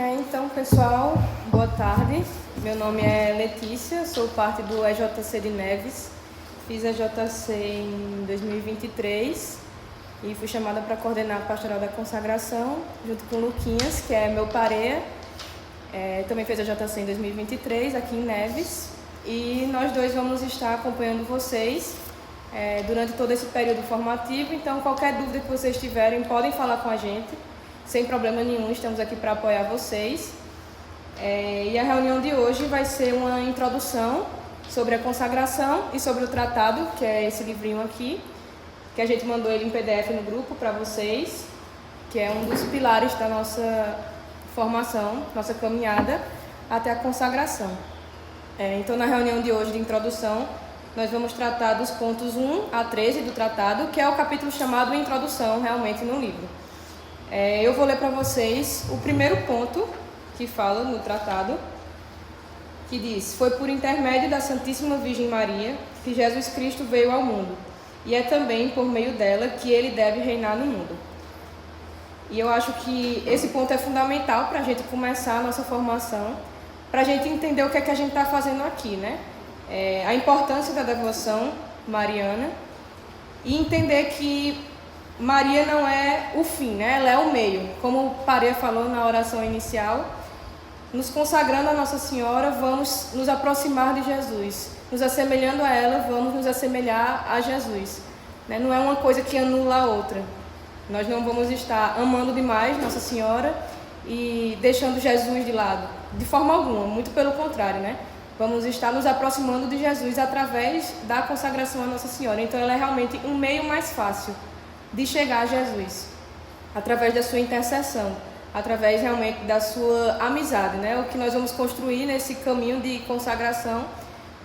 Então, pessoal, boa tarde. Meu nome é Letícia, sou parte do EJC de Neves. Fiz a EJC em 2023 e fui chamada para coordenar a Pastoral da Consagração, junto com o Luquinhas, que é meu pareia. Também fez a EJC em 2023, aqui em Neves. E nós dois vamos estar acompanhando vocês durante todo esse período formativo. Então, qualquer dúvida que vocês tiverem, podem falar com a gente. Sem problema nenhum, estamos aqui para apoiar vocês. E a reunião de hoje vai ser uma introdução sobre a consagração e sobre o tratado, que é esse livrinho aqui, que a gente mandou ele em PDF no grupo para vocês, que é um dos pilares da nossa formação, nossa caminhada até a consagração. Então, na reunião de hoje de introdução, nós vamos tratar dos pontos 1 a 13 do tratado, que é o capítulo chamado Introdução, realmente, no livro. Eu vou ler para vocês o primeiro ponto que fala no tratado, que diz: foi por intermédio da Santíssima Virgem Maria que Jesus Cristo veio ao mundo, e é também por meio dela que ele deve reinar no mundo. E eu acho que esse ponto é fundamental para a gente começar a nossa formação, para a gente entender o que é que a gente está fazendo aqui, né? A importância da devoção mariana e entender que Maria não é o fim, né? Ela é o meio. Como o Pareia falou na oração inicial, nos consagrando a Nossa Senhora, vamos nos aproximar de Jesus. Nos assemelhando a ela, vamos nos assemelhar a Jesus. Não é uma coisa que anula a outra. Nós não vamos estar amando demais Nossa Senhora e deixando Jesus de lado, de forma alguma, muito pelo contrário, né? Vamos estar nos aproximando de Jesus através da consagração a Nossa Senhora. Então, ela é realmente um meio mais fácil de chegar a Jesus, através da sua intercessão, através realmente da sua amizade, né? O que nós vamos construir nesse caminho de consagração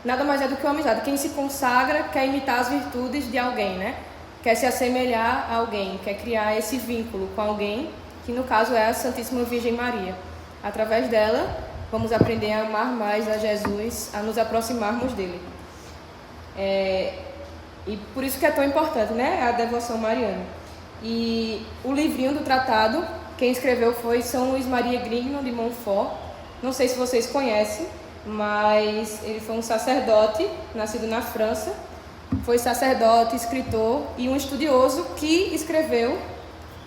nada mais é do que uma amizade. Quem se consagra quer imitar as virtudes de alguém, né? Quer se assemelhar a alguém, quer criar esse vínculo com alguém, que no caso é a Santíssima Virgem Maria. Através dela, vamos aprender a amar mais a Jesus, a nos aproximarmos dele. E por isso que é tão importante, né? A devoção mariana. E o livrinho do tratado, quem escreveu foi São Luís Maria Grignon de Montfort. Não sei se vocês conhecem, mas ele foi um sacerdote, nascido na França. Foi sacerdote, escritor e um estudioso que escreveu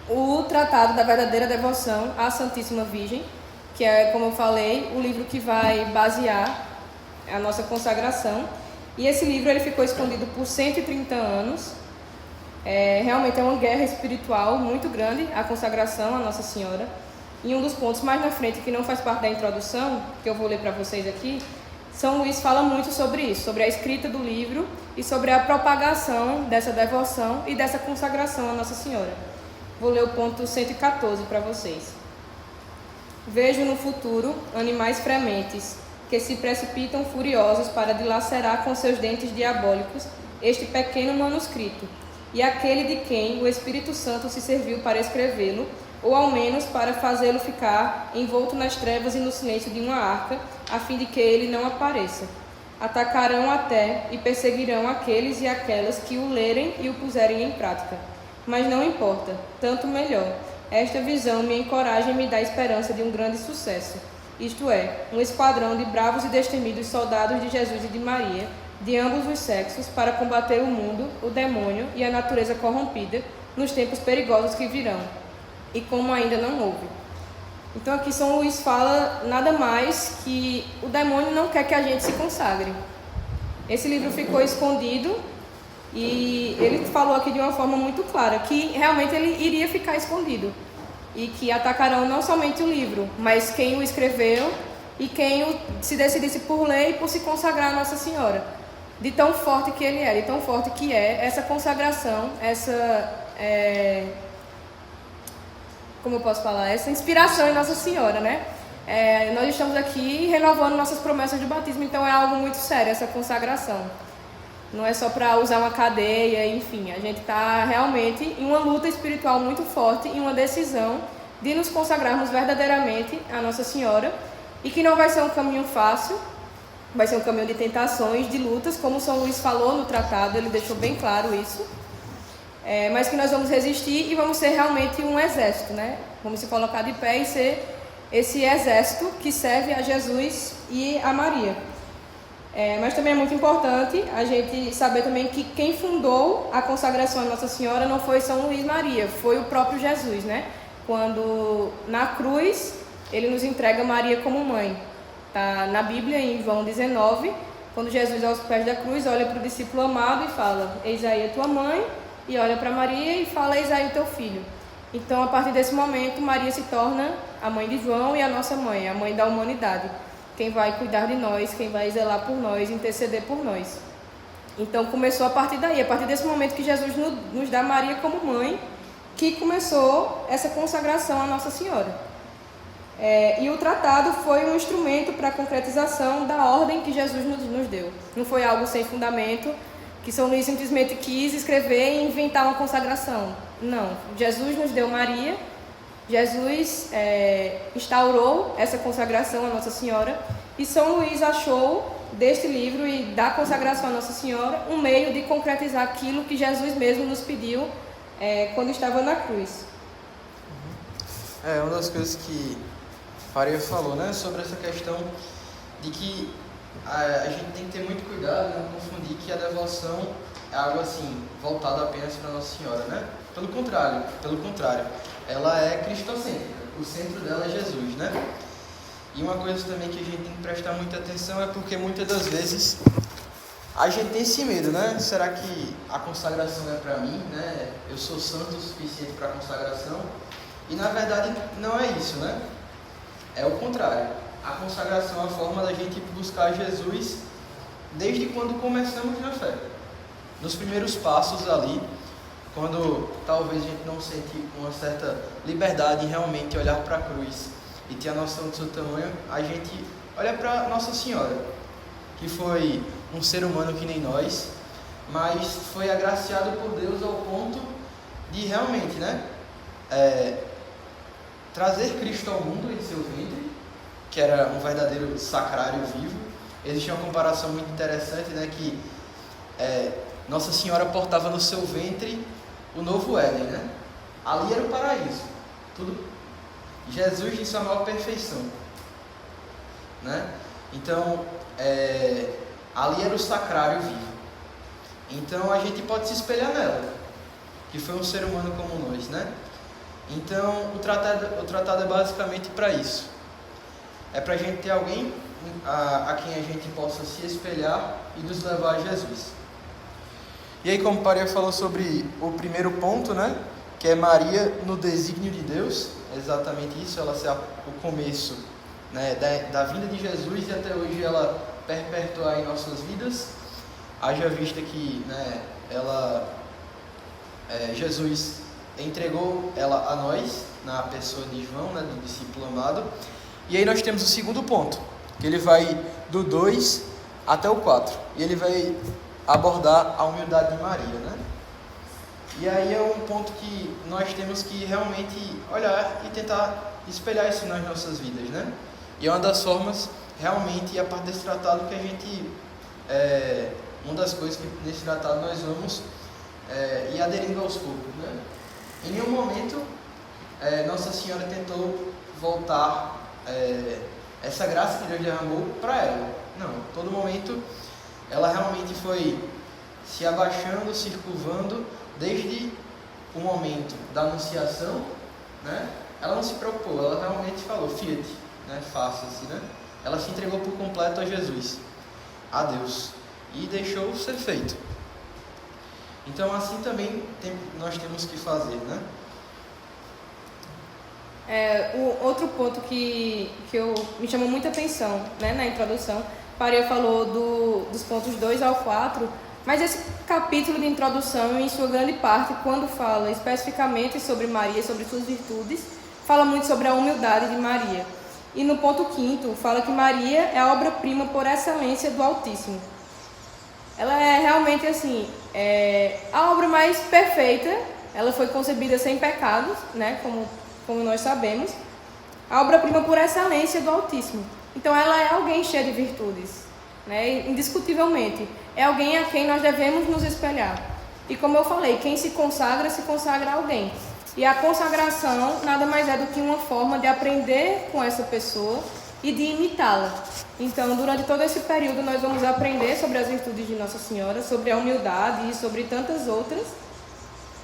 o Tratado da Verdadeira Devoção à Santíssima Virgem, que é, como eu falei, o livro que vai basear a nossa consagração. E esse livro ele ficou escondido por 130 anos. Realmente é uma guerra espiritual muito grande, a consagração a Nossa Senhora. E um dos pontos mais na frente, que não faz parte da introdução, que eu vou ler para vocês aqui, São Luís fala muito sobre isso, sobre a escrita do livro e sobre a propagação dessa devoção e dessa consagração a Nossa Senhora. Vou ler o ponto 114 para vocês. Vejo no futuro animais frementes, que se precipitam furiosos para dilacerar com seus dentes diabólicos este pequeno manuscrito, e aquele de quem o Espírito Santo se serviu para escrevê-lo, ou ao menos para fazê-lo ficar envolto nas trevas e no silêncio de uma arca, a fim de que ele não apareça. Atacarão até e perseguirão aqueles e aquelas que o lerem e o puserem em prática. Mas não importa, tanto melhor. Esta visão me encoraja e me dá esperança de um grande sucesso. Isto é, um esquadrão de bravos e destemidos soldados de Jesus e de Maria, de ambos os sexos, para combater o mundo, o demônio e a natureza corrompida, nos tempos perigosos que virão, e como ainda não houve. Então aqui São Luís fala nada mais que o demônio não quer que a gente se consagre. Esse livro ficou escondido e ele falou aqui de uma forma muito clara, que realmente ele iria ficar escondido. E que atacarão não somente o livro, mas quem o escreveu e quem se decidisse por ler e por se consagrar a Nossa Senhora. De tão forte que ele é, de tão forte que é essa consagração, como eu posso falar, essa inspiração em Nossa Senhora, né? Nós estamos aqui renovando nossas promessas de batismo, então é algo muito sério essa consagração. Não é só para usar uma cadeia, enfim. A gente está realmente em uma luta espiritual muito forte e uma decisão de nos consagrarmos verdadeiramente a Nossa Senhora, e que não vai ser um caminho fácil, vai ser um caminho de tentações, de lutas, como São Luís falou no tratado, ele deixou bem claro isso, mas que nós vamos resistir e vamos ser realmente um exército, né? Vamos se colocar de pé e ser esse exército que serve a Jesus e a Maria. Mas também é muito importante a gente saber também que quem fundou a consagração a Nossa Senhora não foi São Luís Maria, foi o próprio Jesus, né? Quando na cruz ele nos entrega Maria como mãe. Tá na Bíblia, em João 19, quando Jesus aos pés da cruz olha para o discípulo amado e fala: eis aí a tua mãe, e olha para Maria e fala: eis aí o teu filho. Então, a partir desse momento, Maria se torna a mãe de João e a nossa mãe, a mãe da humanidade. Quem vai cuidar de nós, quem vai zelar por nós, interceder por nós. Então começou a partir daí, a partir desse momento que Jesus nos dá Maria como mãe, que começou essa consagração à Nossa Senhora. E o tratado foi um instrumento para a concretização da ordem que Jesus nos deu. Não foi algo sem fundamento, que São Luís simplesmente quis escrever e inventar uma consagração. Não, Jesus nos deu Maria. Jesus instaurou essa consagração à Nossa Senhora e São Luís achou deste livro e da consagração à Nossa Senhora um meio de concretizar aquilo que Jesus mesmo nos pediu quando estava na cruz. Uma das coisas que Faria falou, né, sobre essa questão de que a gente tem que ter muito cuidado, não confundir que a devoção é algo assim, voltado apenas para Nossa Senhora, né? Pelo contrário, ela é cristocêntrica, o centro dela é Jesus, né? E uma coisa também que a gente tem que prestar muita atenção é porque muitas das vezes a gente tem esse medo, né? Será que a consagração é para mim, né? Eu sou santo o suficiente para a consagração? E na verdade não é isso, né? É o contrário. A consagração é a forma da gente buscar Jesus desde quando começamos na fé. Nos primeiros passos ali, quando talvez a gente não sente uma certa liberdade em realmente olhar para a cruz e ter a noção do seu tamanho, a gente olha para Nossa Senhora, que foi um ser humano que nem nós, mas foi agraciado por Deus ao ponto de realmente, né, trazer Cristo ao mundo em seu ventre, que era um verdadeiro sacrário vivo. Existe uma comparação muito interessante, né, que Nossa Senhora portava no seu ventre o novo Éden, né? Ali era o paraíso, tudo. Jesus em sua maior perfeição, né? Então, ali era o sacrário vivo. Então a gente pode se espelhar nela, que foi um ser humano como nós, né? Então o tratado é basicamente para isso. É para a gente ter alguém a quem a gente possa se espelhar e nos levar a Jesus. E aí, como Maria falou sobre o primeiro ponto, né, que é Maria no desígnio de Deus, é exatamente isso, ela ser o começo, né, da vinda de Jesus e até hoje ela perpetuar em nossas vidas. Haja vista que, né, Jesus entregou ela a nós, na pessoa de João, né, do discípulo amado. E aí nós temos o segundo ponto, que ele vai do 2 até o 4, e ele vai abordar a humildade de Maria, né? E aí é um ponto que nós temos que realmente olhar e tentar espelhar isso nas nossas vidas, né? E é uma das formas, realmente, a parte desse tratado que a gente... uma das coisas que nesse tratado nós vamos ir aderindo aos poucos, né? Em nenhum momento Nossa Senhora tentou voltar essa graça que Deus derramou para ela. Não, todo momento ela realmente foi se abaixando, se curvando, desde o momento da anunciação, né? Ela não se preocupou, ela realmente falou, fiat, né? Faça-se, né? Ela se entregou por completo a Jesus, a Deus, e deixou ser feito. Então assim também nós temos que fazer, né? O outro ponto que me chamou muita atenção, né, na introdução, Maria falou dos pontos 2 ao 4, mas esse capítulo de introdução, em sua grande parte, quando fala especificamente sobre Maria, sobre suas virtudes, fala muito sobre a humildade de Maria. E no ponto 5º, fala que Maria é a obra-prima por excelência do Altíssimo. Ela é realmente assim, a obra mais perfeita. Ela foi concebida sem pecados, né, como nós sabemos, a obra-prima por excelência do Altíssimo. Então ela é alguém cheia de virtudes, né? Indiscutivelmente. É alguém a quem nós devemos nos espelhar. E como eu falei, quem se consagra a alguém. E a consagração nada mais é do que uma forma de aprender com essa pessoa e de imitá-la. Então, durante todo esse período, nós vamos aprender sobre as virtudes de Nossa Senhora, sobre a humildade e sobre tantas outras,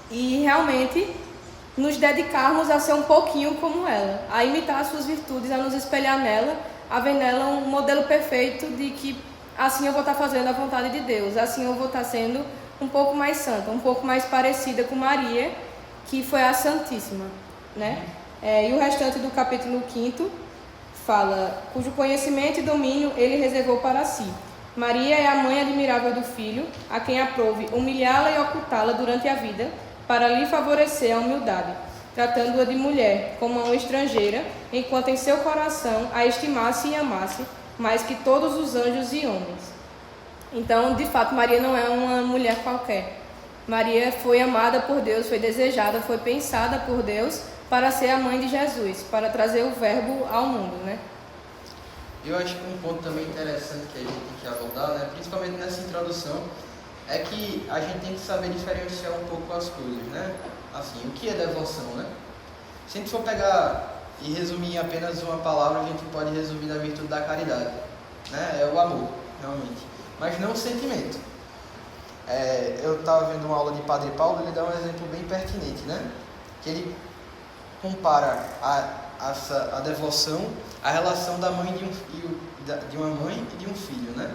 e realmente nos dedicarmos a ser um pouquinho como ela, a imitar as suas virtudes, a nos espelhar nela, a ver nela um modelo perfeito de que assim eu vou estar fazendo a vontade de Deus, assim eu vou estar sendo um pouco mais santa, um pouco mais parecida com Maria, que foi a Santíssima, né? E o restante do capítulo 5 fala: cujo conhecimento e domínio ele reservou para si. Maria é a mãe admirável do Filho, a quem aprouve humilhá-la e ocultá-la durante a vida, para lhe favorecer a humildade, tratando-a de mulher, como a uma estrangeira, enquanto em seu coração a estimasse e amasse, mais que todos os anjos e homens. Então, de fato, Maria não é uma mulher qualquer. Maria foi amada por Deus, foi desejada, foi pensada por Deus para ser a mãe de Jesus, para trazer o verbo ao mundo, né? Eu acho que um ponto também interessante que a gente tem que abordar, né, principalmente nessa introdução, é que a gente tem que saber diferenciar um pouco as coisas, né? Assim, o que é devoção, né? Se a gente for pegar e resumir em apenas uma palavra, a gente pode resumir na virtude da caridade, né? É o amor, realmente, mas não o sentimento. Eu estava vendo uma aula de Padre Paulo, ele dá um exemplo bem pertinente, né? Que ele compara a devoção à relação da mãe de uma mãe e de um filho, né?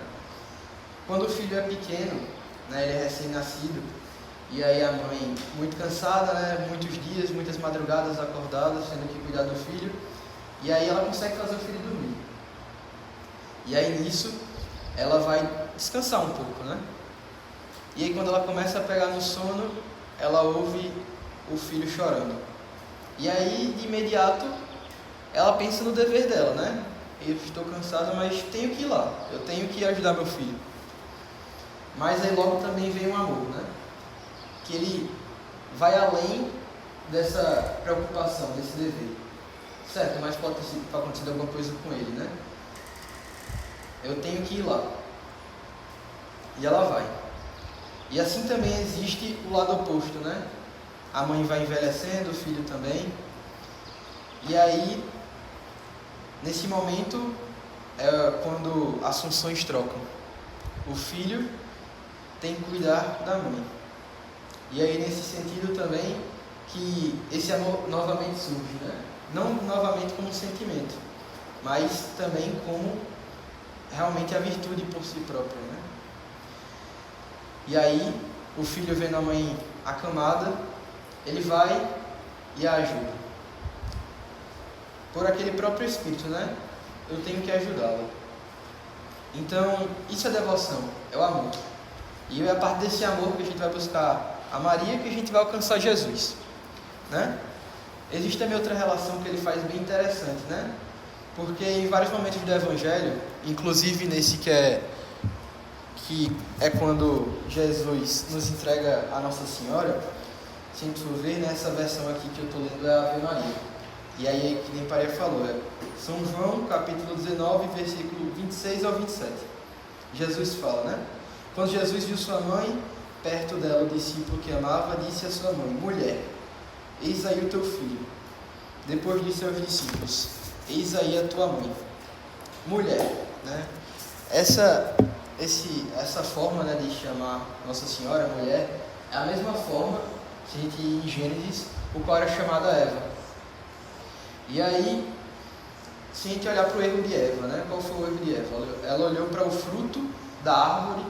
Quando o filho é pequeno, né, ele é recém-nascido, e aí a mãe muito cansada, né, muitos dias, muitas madrugadas acordadas, tendo que cuidar do filho, e aí ela consegue fazer o filho dormir. E aí nisso ela vai descansar um pouco, né? E aí quando ela começa a pegar no sono, ela ouve o filho chorando. E aí de imediato ela pensa no dever dela, né? Eu estou cansada, mas tenho que ir lá, eu tenho que ajudar meu filho. Mas aí logo também vem um amor, né? Que ele vai além dessa preocupação, desse dever. Certo, mas pode ter acontecido alguma coisa com ele, né? Eu tenho que ir lá. E ela vai. E assim também existe o lado oposto, né? A mãe vai envelhecendo, o filho também. E aí, nesse momento, é quando as funções trocam. O filho tem que cuidar da mãe. E aí, nesse sentido também, que esse amor novamente surge, né? Não novamente como sentimento, mas também como realmente a virtude por si própria, né? E aí, o filho vendo a mãe acamada, ele vai e a ajuda. Por aquele próprio espírito, né? Eu tenho que ajudá-la. Então, isso é devoção, é o amor. E é a partir desse amor que a gente vai buscar a Maria, que a gente vai alcançar Jesus, né? Existe também outra relação que ele faz bem interessante, né? Porque em vários momentos do Evangelho, inclusive nesse que é quando Jesus nos entrega a Nossa Senhora, se a gente for ver, nessa versão aqui que eu estou lendo é a Ave Maria. E aí, que nem Maria falou, é São João, capítulo 19, versículo 26 ao 27. Jesus fala, né? Quando Jesus viu sua mãe, perto dela o discípulo que amava, disse à sua mãe: mulher, eis aí o teu filho. Depois disse aos discípulos: eis aí a tua mãe. Mulher, né? Essa forma, né, de chamar Nossa Senhora mulher é a mesma forma, se a gente ir em Gênesis, o qual era chamada Eva. E aí, se a gente olhar para o erro de Eva, né? Qual foi o erro de Eva? Ela olhou para o fruto da árvore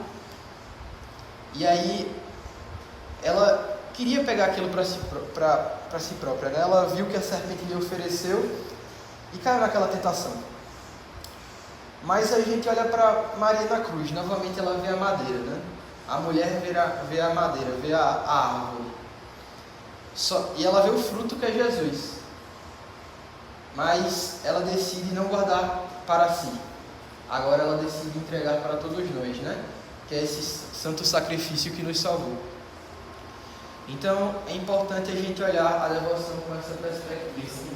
e aí ela queria pegar aquilo para si própria, né? Ela viu que a serpente lhe ofereceu e caiu naquela tentação. Mas a gente olha para Maria na cruz, novamente ela vê a madeira, né? A mulher vê a madeira, vê a árvore. E ela vê o fruto que é Jesus. Mas ela decide não guardar para si. Agora ela decide entregar para todos nós, né? Que é esse santo sacrifício que nos salvou. Então é importante a gente olhar a devoção com essa perspectiva.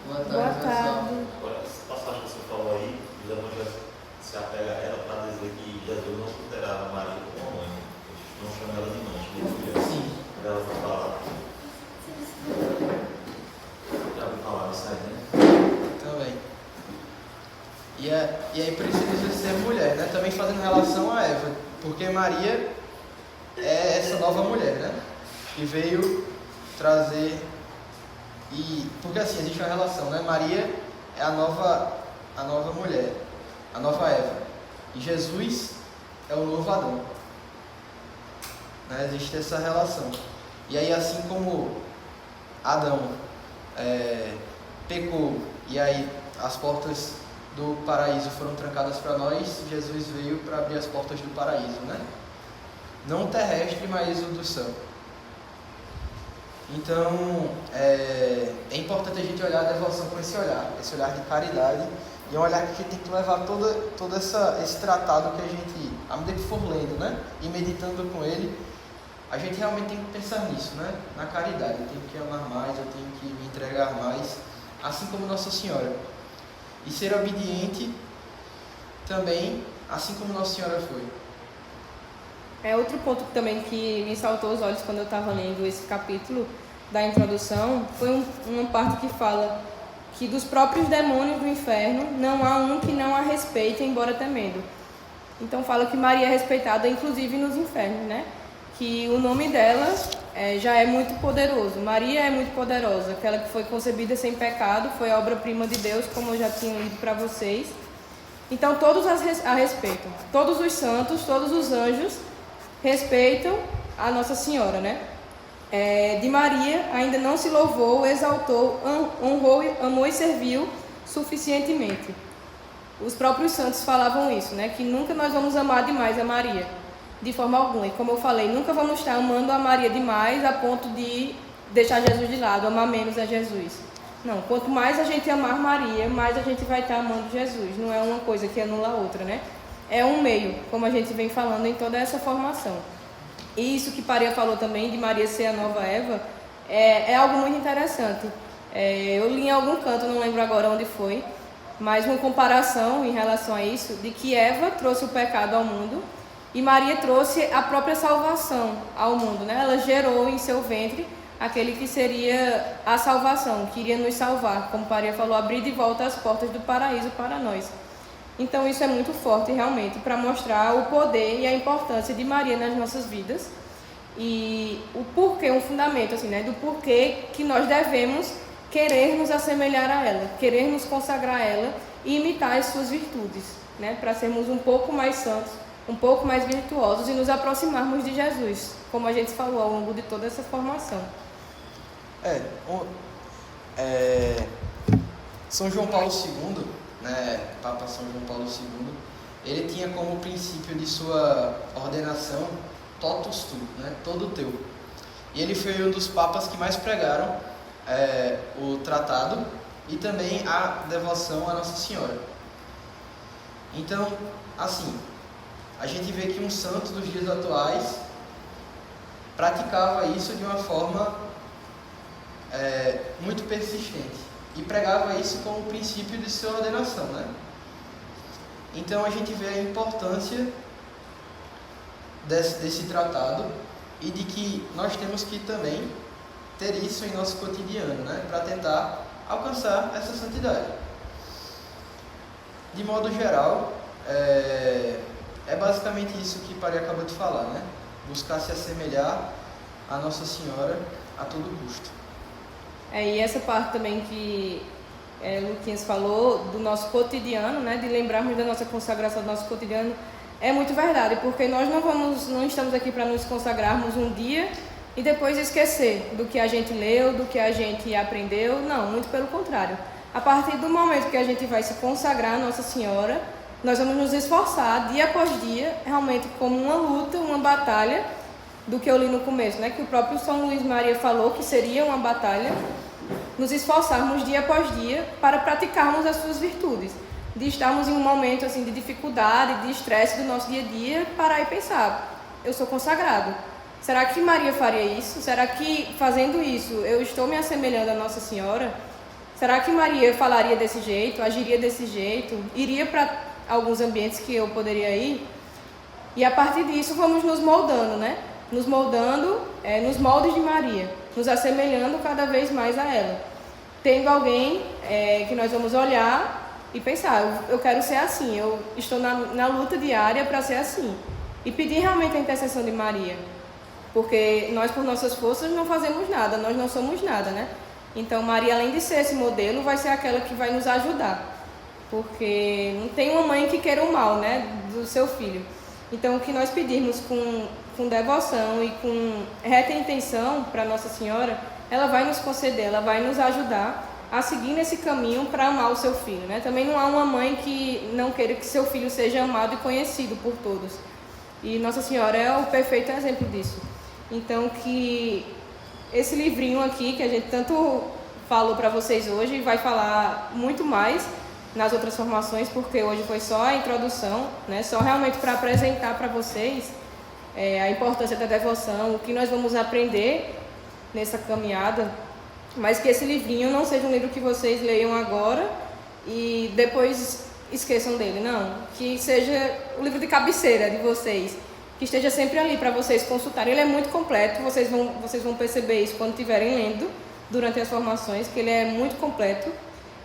Boa tarde, pessoal. Agora, essa passagem que você falou aí, os evangelhos se apega a ela para dizer que Jesus não considerava Maria como mãe. Não chama ela de mãe, de mulher. Sim. Ela foi falar. E aí por isso ele diz ser mulher, né? Também fazendo relação a Eva, porque Maria é essa nova mulher, né? Que veio trazer... Porque assim, existe uma relação, né? Maria é a nova mulher, a nova Eva. E Jesus é o novo Adão. Né? Existe essa relação. E aí, assim como Adão pecou, e aí as portas do paraíso foram trancadas para nós, Jesus veio para abrir as portas do paraíso, né? Não terrestre, mas o do céu. Então, é importante a gente olhar a devoção com esse olhar de caridade, e é um olhar que tem que levar todo esse tratado que a gente, à medida que for lendo, né, e meditando com ele, a gente realmente tem que pensar nisso, né, na caridade. Eu tenho que amar mais, eu tenho que me entregar mais, assim como Nossa Senhora. E ser obediente também, assim como Nossa Senhora foi. Outro ponto também que me saltou aos olhos quando eu estava lendo esse capítulo da introdução foi uma parte que fala que dos próprios demônios do inferno não há um que não a respeite, embora temendo. Então fala que Maria é respeitada inclusive nos infernos, né? Que o nome dela já é muito poderoso. Maria é muito poderosa, aquela que foi concebida sem pecado, foi a obra-prima de Deus, como eu já tinha lido para vocês. Então todos a respeitam, todos os santos, todos os anjos respeitam a Nossa Senhora, né? De Maria ainda não se louvou, exaltou, honrou, amou e serviu suficientemente. Os próprios santos falavam isso, né? Que nunca nós vamos amar demais a Maria, de forma alguma. E como eu falei, nunca vamos estar amando a Maria demais a ponto de deixar Jesus de lado, amar menos a Jesus. Não, quanto mais a gente amar Maria, mais a gente vai estar amando Jesus. Não é uma coisa que anula a outra, né? É um meio, como a gente vem falando em toda essa formação. E isso que Paria falou também, de Maria ser a nova Eva, é algo muito interessante. Eu li em algum canto, não lembro agora onde foi, mas uma comparação em relação a isso, de que Eva trouxe o pecado ao mundo e Maria trouxe a própria salvação ao mundo, né? Ela gerou em seu ventre aquele que seria a salvação, que iria nos salvar, como Paria falou, abrir de volta as portas do paraíso para nós. Então isso é muito forte realmente para mostrar o poder e a importância de Maria nas nossas vidas e o porquê, um fundamento assim, né, do porquê que nós devemos querer nos assemelhar a ela, querer nos consagrar a ela e imitar as suas virtudes, né, para sermos um pouco mais santos, um pouco mais virtuosos e nos aproximarmos de Jesus, como a gente falou ao longo de toda essa formação. São João Paulo II, né, Papa São João Paulo II, ele tinha como princípio de sua ordenação totus tu, né, todo teu. E ele foi um dos papas que mais pregaram o tratado e também a devoção à Nossa Senhora. Então, assim, a gente vê que um santo dos dias atuais praticava isso de uma forma muito persistente. E pregava isso como o princípio de sua ordenação, né? Então a gente vê a importância desse tratado e de que nós temos que também ter isso em nosso cotidiano, né? Para tentar alcançar essa santidade. De modo geral, é basicamente isso que Paria acabou de falar, né? Buscar se assemelhar a Nossa Senhora a todo custo. E essa parte também que Luquinhas falou, do nosso cotidiano, né, de lembrarmos da nossa consagração do nosso cotidiano, é muito verdade, porque nós não estamos aqui para nos consagrarmos um dia e depois esquecer do que a gente leu, do que a gente aprendeu. Não, muito pelo contrário. A partir do momento que a gente vai se consagrar a Nossa Senhora, nós vamos nos esforçar dia após dia, realmente como uma luta, uma batalha, do que eu li no começo, né? Que o próprio São Luís Maria falou que seria uma batalha, nos esforçarmos dia após dia para praticarmos as suas virtudes, de estarmos em um momento assim de dificuldade, de estresse do nosso dia a dia, parar e pensar, eu sou consagrado, será que Maria faria isso? Será que fazendo isso eu estou me assemelhando a Nossa Senhora? Será que Maria falaria desse jeito, agiria desse jeito, iria para alguns ambientes que eu poderia ir? E a partir disso vamos nos moldando, né? Nos moldando nos moldes de Maria, nos assemelhando cada vez mais a ela. Tendo alguém que nós vamos olhar e pensar, eu quero ser assim, eu estou na luta diária para ser assim. E pedir realmente a intercessão de Maria, porque nós, por nossas forças, não fazemos nada, nós não somos nada, né? Então, Maria, além de ser esse modelo, vai ser aquela que vai nos ajudar, porque não tem uma mãe que queira o mal, né, do seu filho. Então, o que nós pedirmos com devoção e com reta intenção para Nossa Senhora, ela vai nos conceder, ela vai nos ajudar a seguir nesse caminho para amar o seu filho, né? Também não há uma mãe que não queira que seu filho seja amado e conhecido por todos. E Nossa Senhora é o perfeito exemplo disso. Então, que esse livrinho aqui, que a gente tanto falou para vocês hoje, vai falar muito mais nas outras formações, porque hoje foi só a introdução, né? Só realmente para apresentar para vocês a importância da devoção, o que nós vamos aprender nessa caminhada, mas que esse livrinho não seja um livro que vocês leiam agora e depois esqueçam dele, não. Que seja o livro de cabeceira de vocês, que esteja sempre ali para vocês consultarem. Ele é muito completo, vocês vão perceber isso quando estiverem lendo durante as formações, que ele é muito completo.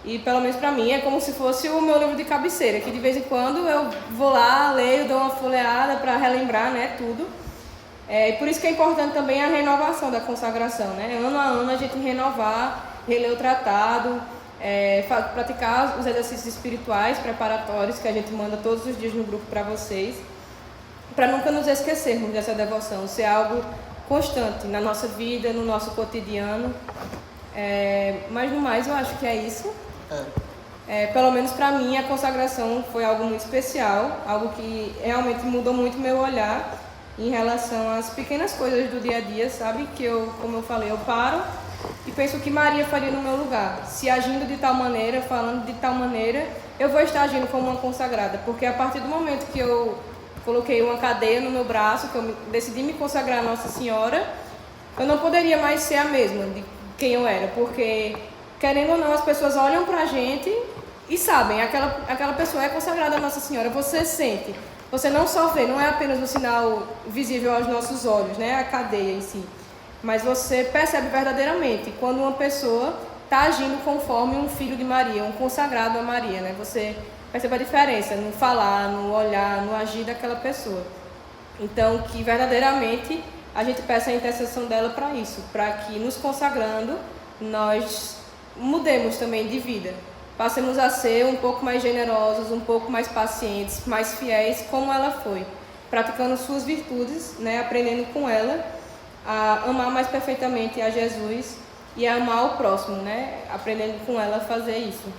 E pelo menos para mim é como se fosse o meu livro de cabeceira, que de vez em quando eu vou lá, leio, dou uma folheada para relembrar, né, tudo. E por isso que é importante também a renovação da consagração, né? Ano a ano a gente renovar, reler o tratado, praticar os exercícios espirituais preparatórios que a gente manda todos os dias no grupo para vocês, para nunca nos esquecermos dessa devoção, ser algo constante na nossa vida, no nosso cotidiano. Mas no mais eu acho que é isso. Pelo menos para mim a consagração foi algo muito especial, algo que realmente mudou muito meu olhar em relação às pequenas coisas do dia a dia, sabe? Que eu, como eu falei, eu paro e penso o que Maria faria no meu lugar. Se agindo de tal maneira, falando de tal maneira, eu vou estar agindo como uma consagrada, porque a partir do momento que eu coloquei uma cadeia no meu braço, que eu decidi me consagrar a Nossa Senhora, eu não poderia mais ser a mesma de quem eu era, porque, querendo ou não, as pessoas olham pra gente e sabem, aquela pessoa é consagrada a Nossa Senhora, você sente. Você não só vê, não é apenas um sinal visível aos nossos olhos, né, a cadeia em si, mas você percebe verdadeiramente quando uma pessoa está agindo conforme um filho de Maria, um consagrado a Maria, né? Você percebe a diferença no falar, no olhar, no agir daquela pessoa. Então, que verdadeiramente a gente peça a intercessão dela para isso, para que nos consagrando nós mudemos também de vida. Passemos a ser um pouco mais generosos, um pouco mais pacientes, mais fiéis, como ela foi, praticando suas virtudes, né, aprendendo com ela a amar mais perfeitamente a Jesus e a amar o próximo, né, aprendendo com ela a fazer isso.